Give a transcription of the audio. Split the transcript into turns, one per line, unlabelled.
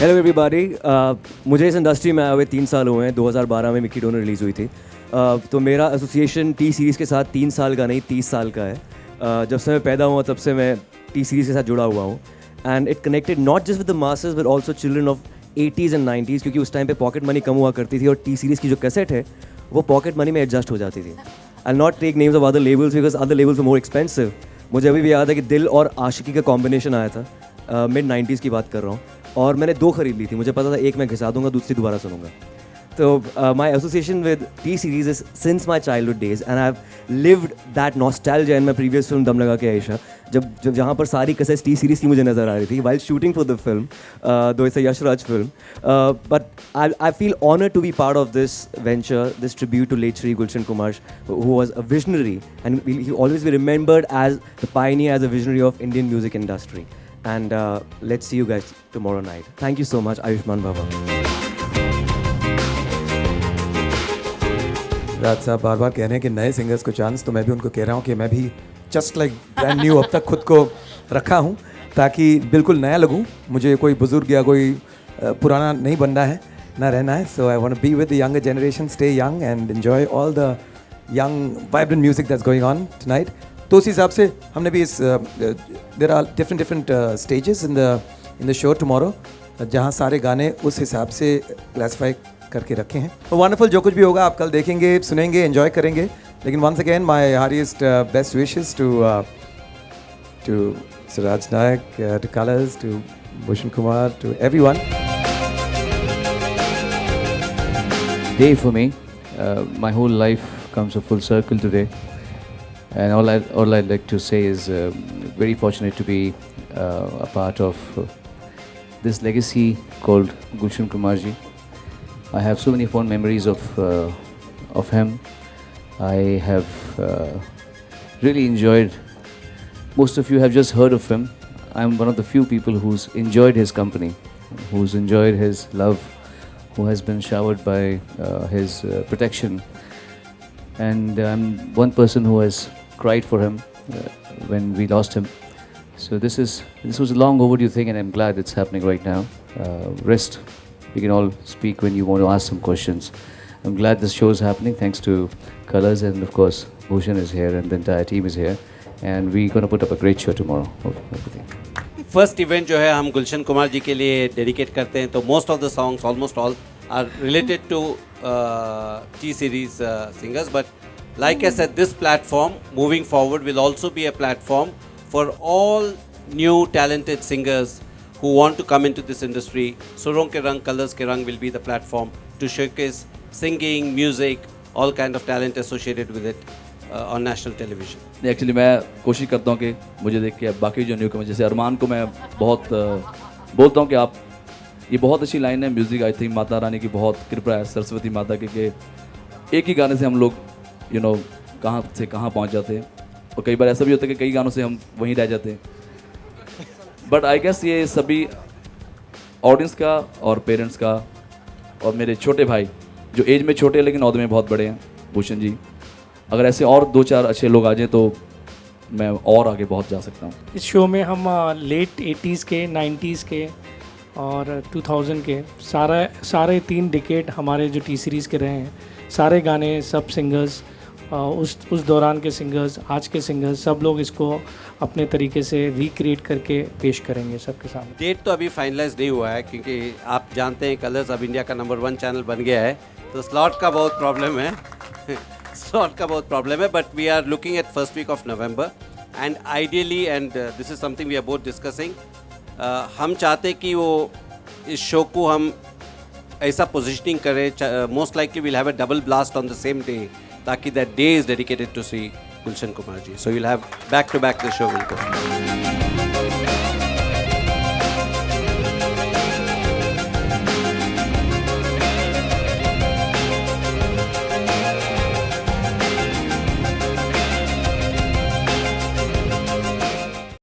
Hello everybody. मुझे इस industry में आए हुए 3 साल हुए हैं। 2012 में मिक्की डोनर रिलीज़ हुई थी। तो मेरा एसोसिएशन टी सीरीज़ के साथ 3 साल का नहीं 30 साल का है। जब से मैं पैदा हुआ तब से मैं टी सीरीज़ के साथ जुड़ा हुआ हूँ। And it connected not just with the masses but also children of 80s and 90s, क्योंकि उस टाइम पे पॉकेट मनी कम हुआ करती थी और टी सीरीज़ की जो कैसेट है वो पॉकेट मनी में एडजस्ट हो जाती थी। I not take names of other labels because other labels are more expensive. मुझे अभी भी याद है कि दिल और आशिकी का कॉम्बिनेशन आया था, मिड 90s की बात कर रहा हूँ, और मैंने 2 खरीद ली थी। मुझे पता था एक मैं घिसा दूंगा, दूसरी दोबारा सुनूंगा। तो my association with T Series is since my childhood days and I have lived that nostalgia in my previous film Dum Laga के आयशा, जब जहाँ पर सारी कैसेट्स टी सीरीज़ की मुझे नज़र आ रही थी while shooting for the film, though it's a Yash Raj film. But I feel honoured to be part of this venture, this tribute to late Shri Gulshan Kumar, who was a visionary and he'll always be remembered as the pioneer, as a visionary of Indian music industry. And let's see you guys tomorrow night. Thank you so much, Ayushman Baba.
राज साहब बार बार कह रहे हैं कि नए singers को chance, तो मैं भी उनको कह रहा हूँ कि मैं भी जस्ट लाइक ब्रांड न्यू अब तक खुद को रखा हूँ ताकि बिल्कुल नया लगूँ। मुझे कोई बुजुर्ग या कोई पुराना नहीं बनना है, ना रहना है। So I want to be with the younger generation, stay young and enjoy all the young vibrant music that's going on tonight. तो उस हिसाब से हमने भी इस there are different stages in the show tomorrow, जहाँ सारे गाने उस हिसाब से क्लासीफाई करके रखे हैं। वंडरफुल, जो कुछ भी होगा आप कल देखेंगे, सुनेंगे, एंजॉय करेंगे। लेकिन once again my heartiest best wishes to Suraj Nayak, to Colors, to Bhushan Kumar, to everyone.
Day for me. My whole life comes a full circle today, and all I'd like to say is very fortunate to be a part of this legacy called Gulshan Kumar ji. I have so many fond memories of him. I have really enjoyed. Most of you have just heard of him. I'm one of the few people who's enjoyed his company, who's enjoyed his love, who has been showered by his protection. And I'm one person who has cried for him when we lost him. So this was a long overdue thing, and I'm glad it's happening right now. Rest. We can all speak when you want to ask some questions. I'm glad this show is happening thanks to Colors, and of course Bhushan is here and the entire team is here. And we're going to put up a great show tomorrow.
First event जो है हम गुलशन कुमार जी के लिए dedicate करते हैं, तो most of the songs, almost all, are related to T series singers. But like I said, this platform moving forward will also be a platform for all new talented singers who want to come into this industry. सुरों के रंग, colours के रंग will be the platform to showcase singing, music, all kind of talent associated with it on national television.
Actually मैं कोशिश करता हूँ कि मुझे देख के बाकी जो न्यू कमर, जैसे अरमान को मैं बहुत बोलता हूँ कि आप, ये बहुत अच्छी लाइन है, music I think Mata Rani की बहुत कृपा है, सरस्वती माता की, कि एक ही गाने से हम लोग कहाँ से कहाँ पहुँच जाते हैं, और कई बार ऐसा भी होता है कि कई गानों से हम वहीं रह जाते हैं. बट आई गेस ये सभी ऑडियंस का और पेरेंट्स का और मेरे छोटे भाई जो एज में छोटे हैं लेकिन औहदे में बहुत बड़े हैं, भूषण जी, अगर ऐसे और 2-4 अच्छे लोग आ जाएं तो मैं और आगे बहुत जा सकता हूँ.
इस शो में हम लेट 80s के, 90s के और 2000 के सारे 3 डिकेड हमारे जो टी सीरीज़ के रहे हैं, सारे गाने, सब सिंगर्स, उस दौरान के सिंगर्स, आज के सिंगर्स, सब लोग इसको अपने तरीके से रिक्रिएट करके पेश करेंगे सबके सामने.
डेट तो अभी फाइनलाइज नहीं हुआ है, क्योंकि आप जानते हैं कलर्स अब इंडिया का नंबर 1 चैनल बन गया है, तो स्लॉट का बहुत प्रॉब्लम है. स्लॉट का बहुत प्रॉब्लम है. But we are looking at first week of November and ideally, and this is something we are both discussing, हम चाहते हैं कि वो इस शो को हम ऐसा पोजिशनिंग करें, most likely will have a double blast on the same day, ताकि that day is dedicated to Shri Gulshan Kumar ji. So will have back to back the show will go.